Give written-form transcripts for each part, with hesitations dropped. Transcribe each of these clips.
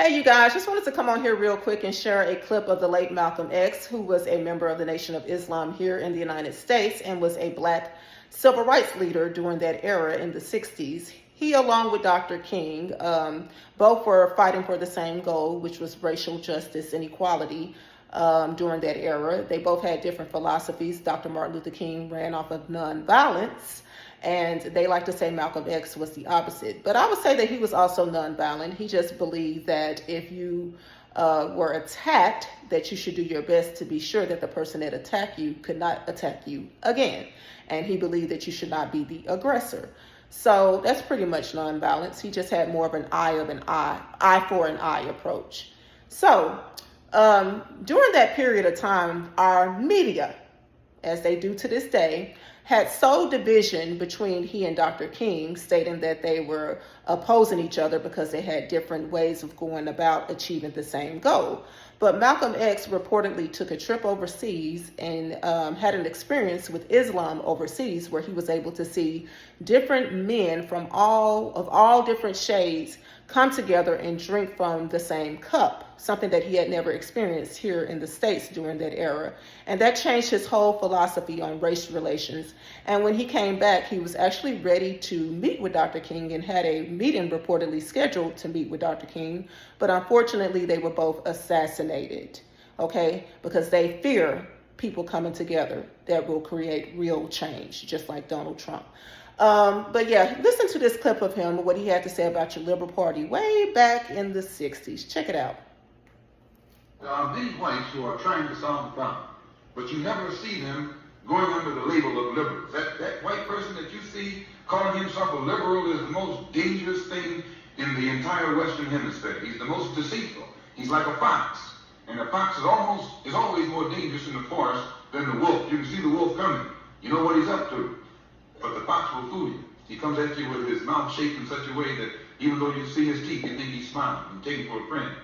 Hey, you guys, just wanted to come on here real quick and share a clip of the late Malcolm X, who was a member of the Nation of Islam here in the United States and was a black civil rights leader during that era in the 60s. He, along with Dr. King, both were fighting for the same goal, which was racial justice and equality during that era. They both had different philosophies. Dr. Martin Luther King ran off of nonviolence, and they like to say Malcolm X was the opposite. But I would say that he was also nonviolent. He just believed that if you were attacked, that you should do your best to be sure that the person that attacked you could not attack you again. And he believed that you should not be the aggressor. So that's pretty much nonviolence. He just had more of an eye for an eye approach. So during that period of time, our media, as they do to this day, had sowed division between he and Dr. King, stating that they were opposing each other because they had different ways of going about achieving the same goal. But Malcolm X reportedly took a trip overseas and had an experience with Islam overseas, where he was able to see different men from all different shades come together and drink from the same cup, something that he had never experienced here in the States during that era. And that changed his whole philosophy on race relations. And when he came back, he was actually ready to meet with Dr. King and had a meeting reportedly scheduled to meet with Dr. King. But unfortunately, they were both assassinated, okay, because they fear people coming together that will create real change, just like Donald Trump. But yeah, listen to this clip of him, what he had to say about your Liberal Party way back in the 60s. Check it out. There are many whites who are trying to solve the problem, but you never see them going under the label of liberals. That white person that you see calling himself a liberal is the most dangerous thing in the entire Western Hemisphere. He's the most deceitful. He's like a fox. And a fox is always more dangerous in the forest than the wolf. You can see the wolf coming. You know what he's up to. But the fox will fool you. He comes at you with his mouth shaped in such a way that even though you see his teeth, you think he's smiling. You take him for a friend.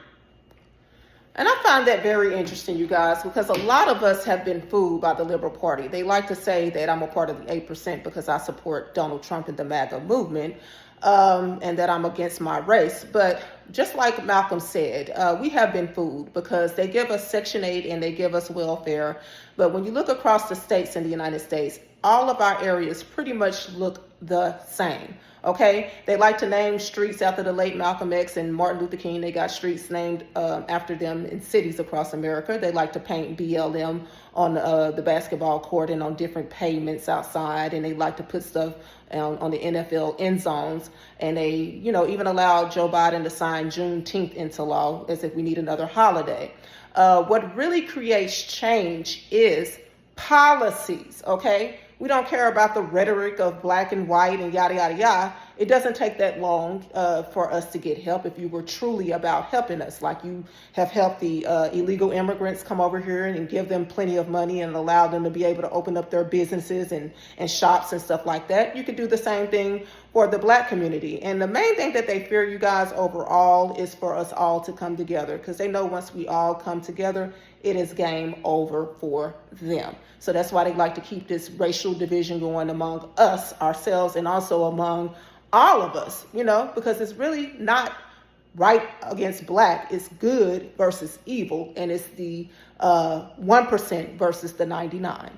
And I find that very interesting, you guys, because a lot of us have been fooled by the Liberal Party. They like to say that I'm a part of the 8% because I support Donald Trump and the MAGA movement, and that I'm against my race. But just like Malcolm said, we have been fooled because they give us Section 8 and they give us welfare. But when you look across the states in the United States, all of our areas pretty much look the same. Okay, they like to name streets after the late Malcolm X and Martin Luther King. They got streets named after them in cities across America. They like to paint BLM on the basketball court and on different pavements outside. And they like to put stuff on the NFL end zones. And they, even allow Joe Biden to sign Juneteenth into law as if we need another holiday. What really creates change is policies, okay? We don't care about the rhetoric of black and white and yada, yada, yada. It doesn't take that long for us to get help if you were truly about helping us, like you have helped the illegal immigrants come over here and give them plenty of money and allow them to be able to open up their businesses and shops and stuff like that. You could do the same thing for the black community. And the main thing that they fear, you guys, overall is for us all to come together, because they know once we all come together, it is game over for them. So that's why they like to keep this racial division going among us, ourselves, and also among all of us, because it's really not right against black. It's good versus evil, and it's the 1% versus the 99.